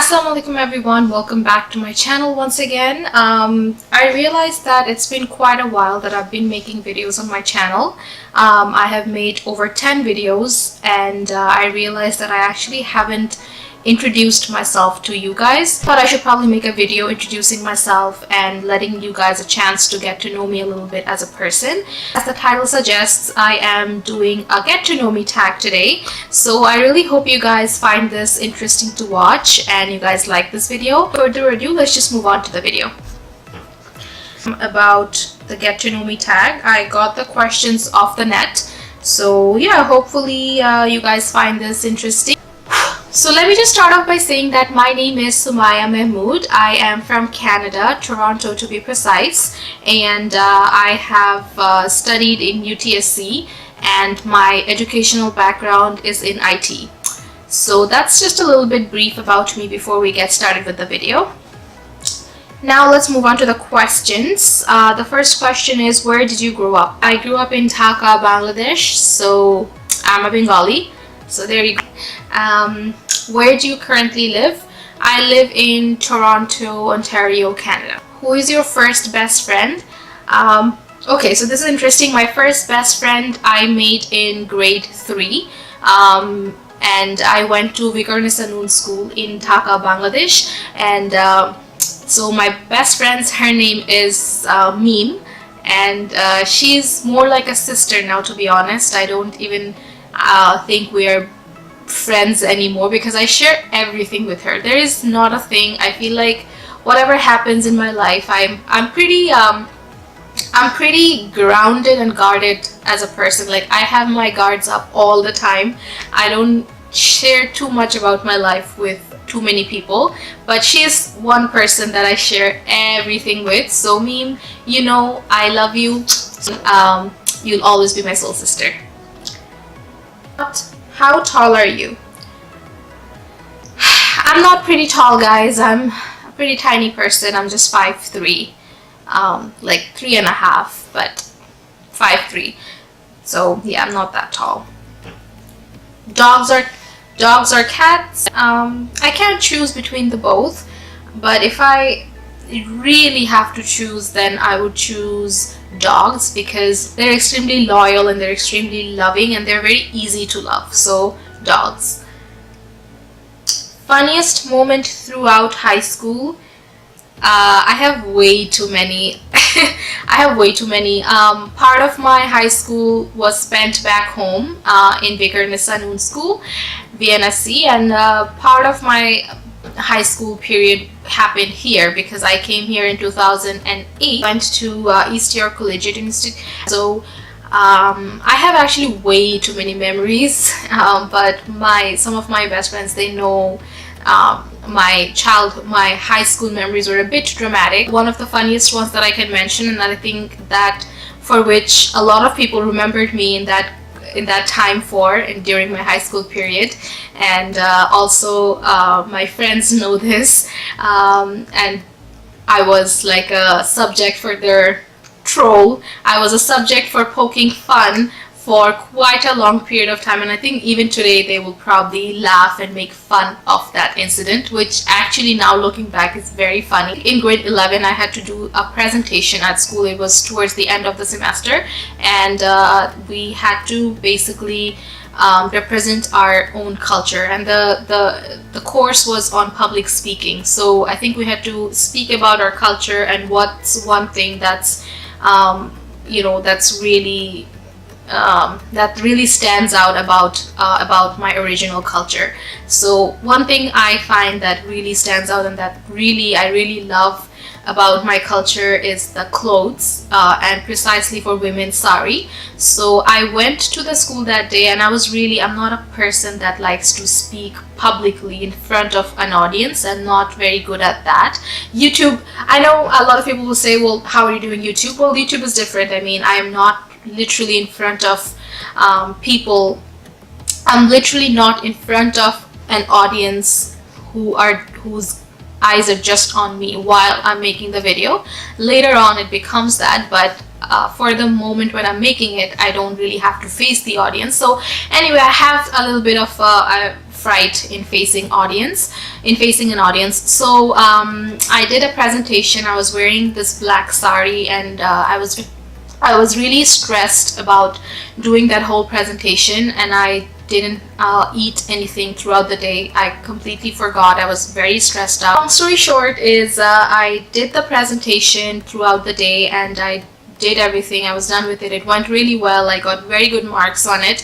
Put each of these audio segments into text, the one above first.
Assalamu alaikum everyone, welcome back to my channel once again. I realized that it's been quite a while that I've been making videos on my channel. I have made over 10 videos and I realized that I actually haven't introduced myself to you guys. But I should probably make a video introducing myself and letting you guys a chance to get to know me a little bit as a person. As the title suggests, I am doing a get to know me tag today. So I really hope you guys find this interesting to watch and you guys like this video. Without further ado, let's just move on to the video. About the get to know me tag, I got the questions off the net. So yeah, hopefully you guys find this interesting. So let me just start off by saying that my name is Sumaya Mahmood. I am from Canada, Toronto to be precise, and I have studied in UTSC and my educational background is in IT. So that's just a little bit brief about me before we get started with the video. Now let's move on to the questions. The first question is, where did you grow up? I grew up in Dhaka, Bangladesh, so I'm a Bengali. So there you go. Where do you currently live? I live in Toronto, Ontario, Canada. Who is your first best friend? Okay, so this is interesting. My first best friend I made in grade 3. And I went to Vikar Noon School in Dhaka, Bangladesh. And so my best friend's, her name is Meem. And she's more like a sister now, to be honest. I don't even think we are friends anymore because I share everything with her. There is not a thing. I feel like whatever happens in my life, I'm pretty grounded and guarded as a person. Like, I have my guards up all the time. I don't share too much about my life with too many people, but she is one person that I share everything with. So Meem, you know, I love you. You'll always be my soul sister. How tall are you? I'm not pretty tall, guys. I'm a pretty tiny person. I'm just 5'3", like 3.5, but 5'3". So yeah, I'm not that tall. Dogs or cats? I can't choose between the both, but if I really have to choose, then I would choose dogs because they're extremely loyal and they're extremely loving and they're very easy to love. So dogs. Funniest moment throughout high school? I have way too many. I have way too many. Part of my high school was spent back home in Vikar Noon School, VNSC, and part of my high school period happened here because I came here in 2008. Went to East York Collegiate Institute. So I have actually way too many memories, but some of my best friends, they know my high school memories were a bit dramatic. One of the funniest ones that I can mention, and that I think that for which a lot of people remembered me in that time and during my high school period, and also my friends know this, and I was like a subject for their troll. I was a subject for poking fun for quite a long period of time, and I think even today they will probably laugh and make fun of that incident, which actually now looking back is very funny. In grade 11 I had to do a presentation at school. It was towards the end of the semester, and we had to basically represent our own culture, and the course was on public speaking. So I think we had to speak about our culture and what's one thing that's you know, that's really that really stands out about my original culture. So one thing I find that really stands out and that I really love about my culture is the clothes, and precisely for women, sari. So I went to the school that day, and I'm not a person that likes to speak publicly in front of an audience. I'm not very good at that. YouTube, I know a lot of people will say, well, how are you doing YouTube? Well, YouTube is different. I mean, I am not literally in front of people. I'm literally not in front of an audience whose eyes are just on me while I'm making the video. Later on it becomes that, but for the moment when I'm making it, I don't really have to face the audience. So anyway, I have a little bit of fright in facing an audience. So I did a presentation. I was wearing this black sari, and I was really stressed about doing that whole presentation, and I didn't eat anything throughout the day. I completely forgot. I was very stressed out. Long story short is I did the presentation throughout the day, and I did everything. I was done with it. It went really well. I got very good marks on it.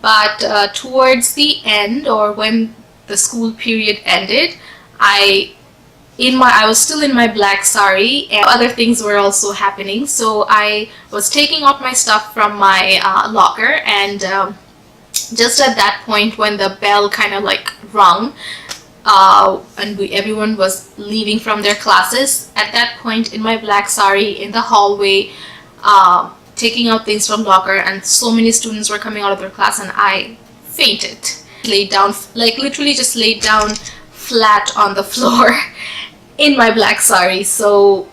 But towards the end, or when the school period ended, I was still in my black sari, and other things were also happening. So I was taking out my stuff from my locker, and just at that point when the bell kind of like rung, and everyone was leaving from their classes, at that point in my black sari in the hallway, taking out things from locker, and so many students were coming out of their class, and I fainted. Laid down, like literally just laid down flat on the floor in my black sari. So,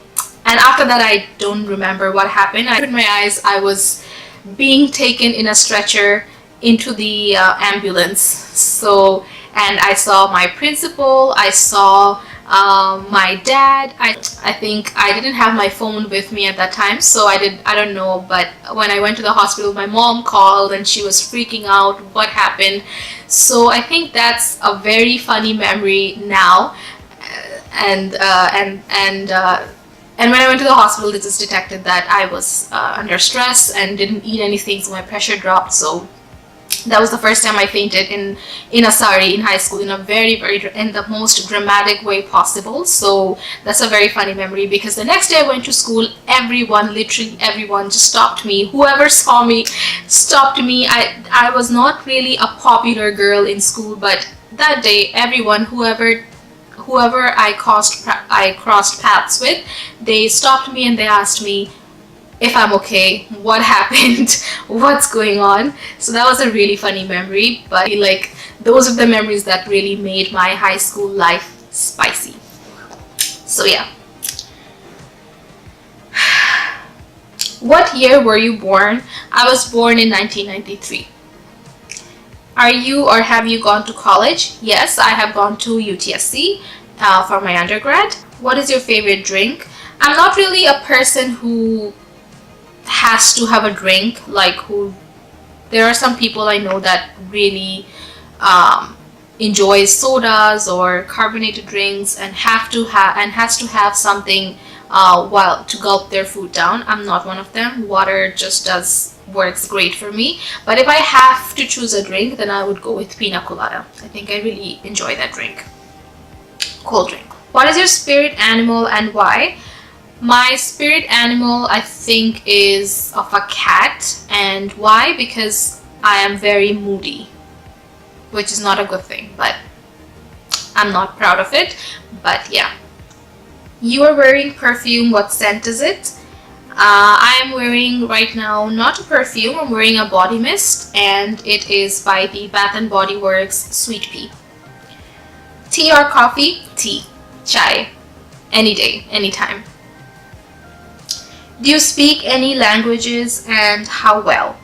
and after that I don't remember what happened. I opened my eyes. I was being taken in a stretcher into the ambulance. So, and I saw my principal, I saw my dad. I think I didn't have my phone with me at that time, so I don't know, but when I went to the hospital, my mom called and she was freaking out what happened. So I think that's a very funny memory now. And when I went to the hospital, they just detected that I was under stress and didn't eat anything, so my pressure dropped. So that was the first time I fainted in a sari in high school, in a in the most dramatic way possible. So that's a very funny memory, because the next day I went to school, literally everyone just stopped me. Whoever saw me stopped me. I was not really a popular girl in school, but that day everyone, whoever I crossed paths with, they stopped me and they asked me if I'm okay, what happened, what's going on. So that was a really funny memory, but like those are the memories that really made my high school life spicy. So yeah. What year were you born? I was born in 1993. Are you or have you gone to college? Yes, I have gone to UTSC for my undergrad. What is your favorite drink? I'm not really a person who has to have a drink, there are some people I know that really enjoys sodas or carbonated drinks and has to have something while to gulp their food down. I'm not one of them. Water just works great for me. But if I have to choose a drink, then I would go with pina colada. I think I really enjoy that drink. Cold drink. What is your spirit animal and why? My spirit animal, I think, is of a cat. And why? Because I am very moody, which is not a good thing, but I'm not proud of it. But yeah. You are wearing perfume. What scent is it? I am wearing right now not a perfume. I'm wearing a body mist, and it is by the Bath & Body Works Sweet Pea. Tea or coffee? Tea. Chai. Any day, anytime. Do you speak any languages, and how well?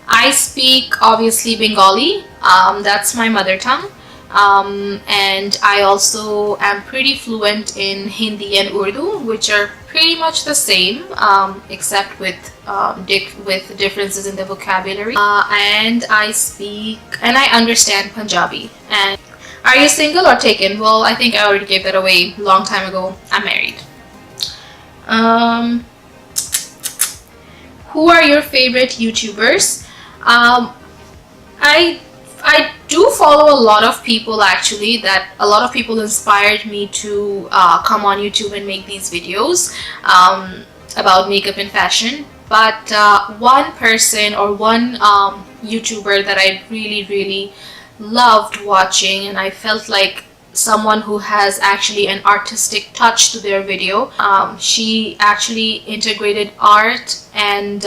I speak obviously Bengali. That's my mother tongue. And I also am pretty fluent in Hindi and Urdu, which are pretty much the same, except with differences in the vocabulary. And I understand Punjabi. And are you single or taken? Well, I think I already gave that away a long time ago. I'm married. Who are your favorite YouTubers? I do follow a lot of people, actually. That a lot of people inspired me to come on YouTube and make these videos about makeup and fashion. But one person or one YouTuber that I really loved watching, and I felt like someone who has actually an artistic touch to their video. She actually integrated art and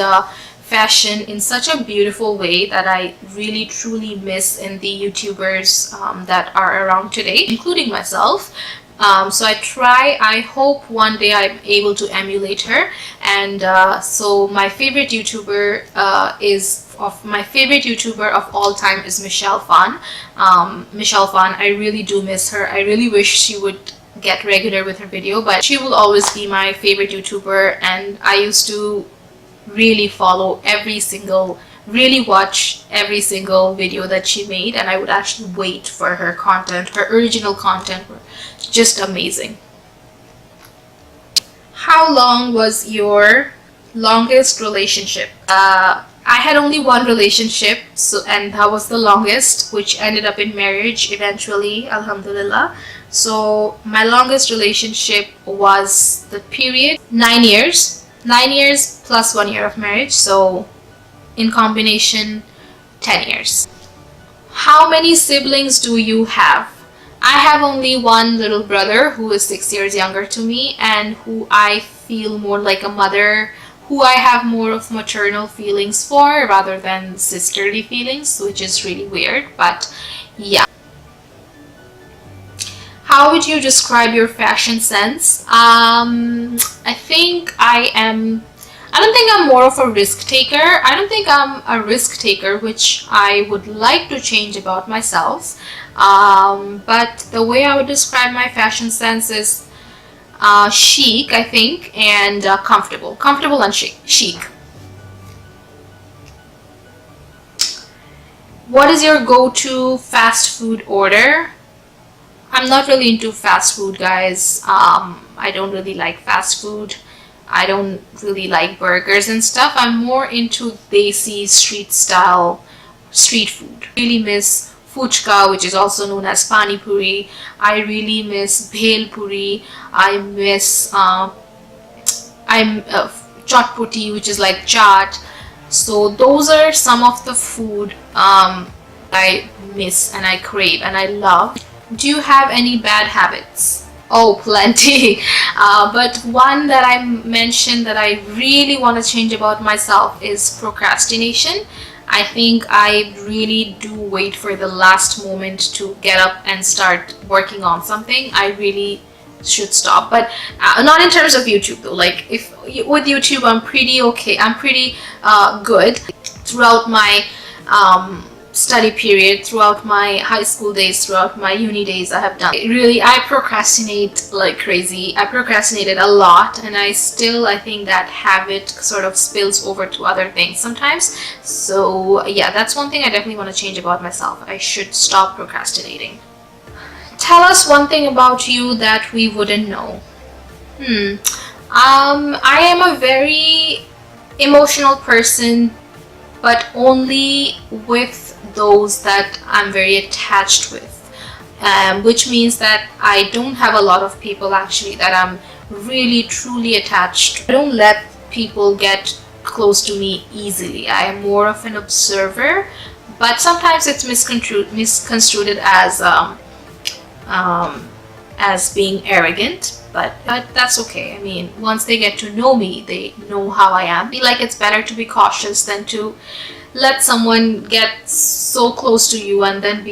fashion in such a beautiful way that I really truly miss in the YouTubers that are around today, including myself. So I hope one day I'm able to emulate her. And so my favorite YouTuber my favorite YouTuber of all time is Michelle Phan. Michelle Phan, I really do miss her. I really wish she would get regular with her video, but she will always be my favorite YouTuber. And I used to really really watch every single video that she made, and I would actually wait for her content. Her original content were just amazing. How long was your longest relationship? I had only one relationship, and that was the longest, which ended up in marriage eventually, alhamdulillah. So my longest relationship was the period 9 years. 9 years plus 1 year of marriage, so in combination 10 years. How many siblings do you have? I have only one little brother who is 6 years younger to me, and who I feel more like a mother, who I have more of maternal feelings for rather than sisterly feelings, which is really weird, but yeah. How would you describe your fashion sense? I think I don't think I'm more of a risk taker. I don't think I'm a risk taker, which I would like to change about myself. But the way I would describe my fashion sense is chic, I think, and comfortable. Comfortable and chic. What is your go-to fast food order? I'm not really into fast food, guys. I don't really like fast food. I don't really like burgers and stuff. I'm more into desi street food. I really miss fuchka, which is also known as pani puri. I really miss bhel puri. I miss chotpoti, which is like chaat. So those are some of the food I miss and I crave and I love. Do you have any bad habits? Oh, plenty. But one that I mentioned that I really want to change about myself is procrastination. I think I really do wait for the last moment to get up and start working on something. I really should stop, but not in terms of YouTube though. Like if with YouTube, I'm pretty okay. I'm pretty good throughout my study period, throughout my high school days, throughout my uni days. I procrastinate like crazy. I procrastinated a lot, and I think that habit sort of spills over to other things sometimes. So yeah, that's one thing I definitely want to change about myself. I should stop procrastinating. Tell us one thing about you that we wouldn't know. I am a very emotional person, but only with those that I'm very attached with, which means that I don't have a lot of people actually that I'm really truly attached to. I don't let people get close to me easily. I am more of an observer, but sometimes it's misconstrued as being arrogant, but that's okay. I mean, once they get to know me, they know how I am. I feel like it's better to be cautious than to let someone get so close to you and then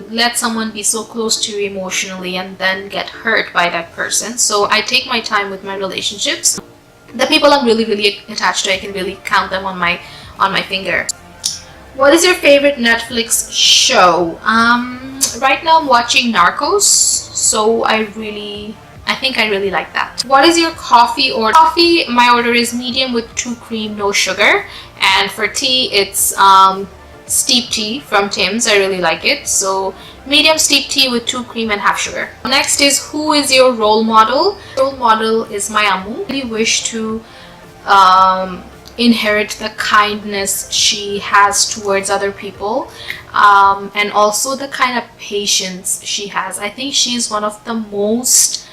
let someone be so close to you emotionally and then get hurt by that person. So I take my time with my relationships. The people I'm really, really attached to, I can really count them on my finger. What is your favorite Netflix show? Right now I'm watching Narcos, so I think I really like that. What is your coffee order? Coffee, my order is medium with 2 cream, no sugar. And for tea, it's steep tea from Tim's. I really like it. So medium steep tea with 2 cream and half sugar. Next is, who is your role model? Role model is my Ammu. I really wish to inherit the kindness she has towards other people, and also the kind of patience she has. I think she's one of the most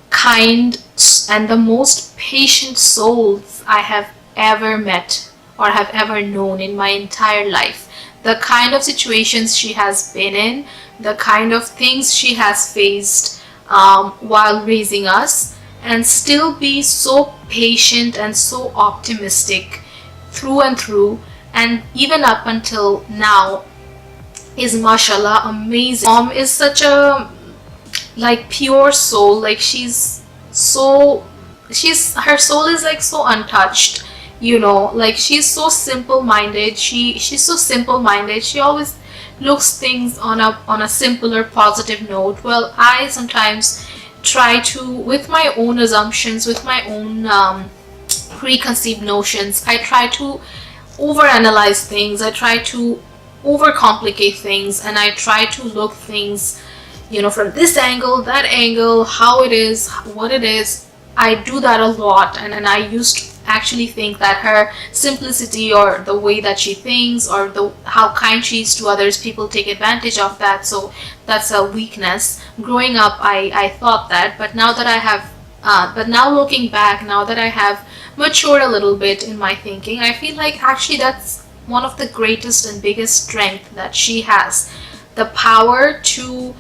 kind and the most patient souls I have ever met or have ever known in my entire life. The kind of situations she has been in, the kind of things she has faced while raising us, and still be so patient and so optimistic through and through, and even up until now, is mashallah amazing. Mom is such a like pure soul. Like so her soul is like so untouched, you know. Like she's so simple minded. She's so simple minded. She always looks things on a simpler, positive note. Well, I sometimes try to, with my own assumptions, with my own preconceived notions, I try to overanalyze things. I try to overcomplicate things, and I try to look things, you know, from this angle, that angle, how it is, what it is. I do that a lot, and I used to actually think that her simplicity, or the way that she thinks, or how kind she is to others, people take advantage of that, so that's a weakness. Growing up, I thought that, but now that I have but now looking back, now that I have matured a little bit in my thinking, I feel like actually that's one of the greatest and biggest strength that she has, the power to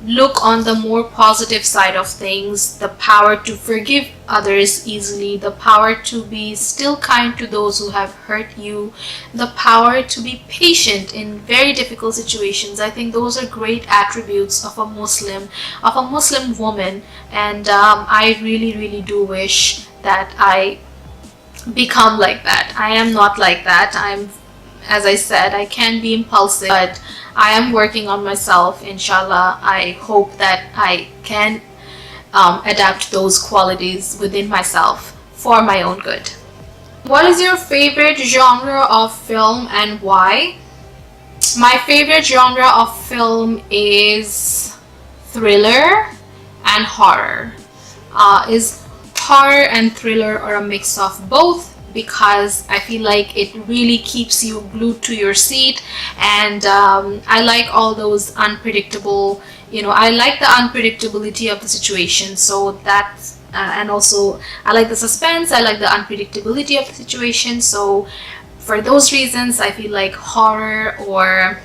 look on the more positive side of things, the power to forgive others easily, the power to be still kind to those who have hurt you, the power to be patient in very difficult situations. I think those are great attributes of a Muslim woman, and I really, really do wish that I become like that. I am not like that. As I said, I can be impulsive, but I am working on myself. Inshallah, I hope that I can adapt those qualities within myself for my own good. What is your favorite genre of film and why? My favorite genre of film is thriller and horror. Is horror and thriller, or a mix of both, because I feel like it really keeps you glued to your seat, and I like all those unpredictable, you know, I like the unpredictability of the situation, so that's and also I like the suspense, I like the unpredictability of the situation, so for those reasons I feel like horror or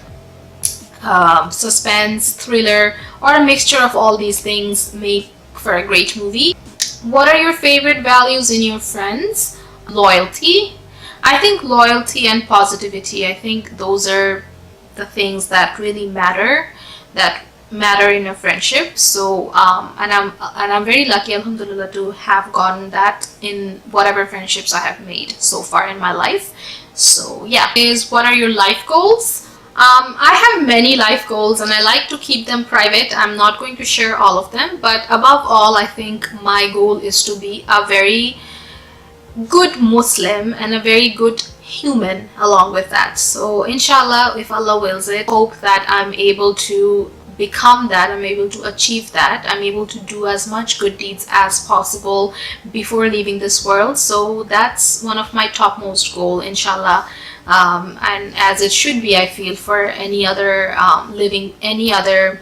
suspense, thriller, or a mixture of all these things make for a great movie. What are your favorite values in your friends? Loyalty. I think loyalty and positivity, I think those are the things that really matter, in a friendship. So and I'm very lucky, alhamdulillah, to have gotten that in whatever friendships I have made so far in my life. So yeah, what are your life goals? I have many life goals, and I like to keep them private. I'm not going to share all of them, but above all, I think my goal is to be a very good Muslim and a very good human along with that. So inshallah, if Allah wills it, hope that I'm able to become that, I'm able to achieve that, I'm able to do as much good deeds as possible before leaving this world. So that's one of my topmost goal, inshallah. And as it should be, I feel, for any other any other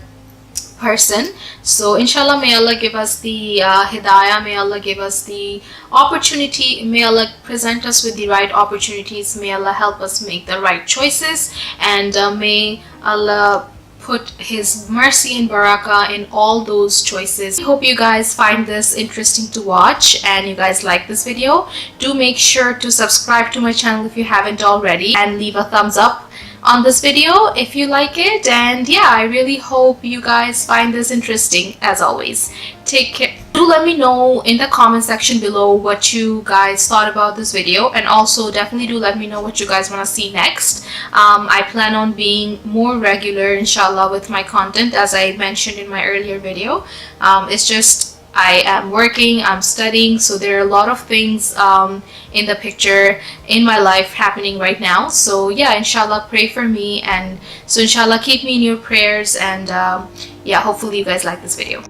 person. So inshallah, may Allah give us the hidayah, may Allah give us the opportunity, may Allah present us with the right opportunities, may Allah help us make the right choices, and may Allah put His mercy and barakah in all those choices. I hope you guys find this interesting to watch and you guys like this video. Do make sure to subscribe to my channel if you haven't already, and leave a thumbs up on this video if you like it. And yeah, I really hope you guys find this interesting. As always, take care. Do let me know in the comment section below what you guys thought about this video, and also definitely do let me know what you guys want to see next. I plan on being more regular, inshallah, with my content, as I mentioned in my earlier video. It's just I am working, I'm studying, so there are a lot of things in the picture in my life happening right now. So yeah, inshallah, pray for me, and so inshallah, keep me in your prayers, and yeah, hopefully you guys like this video.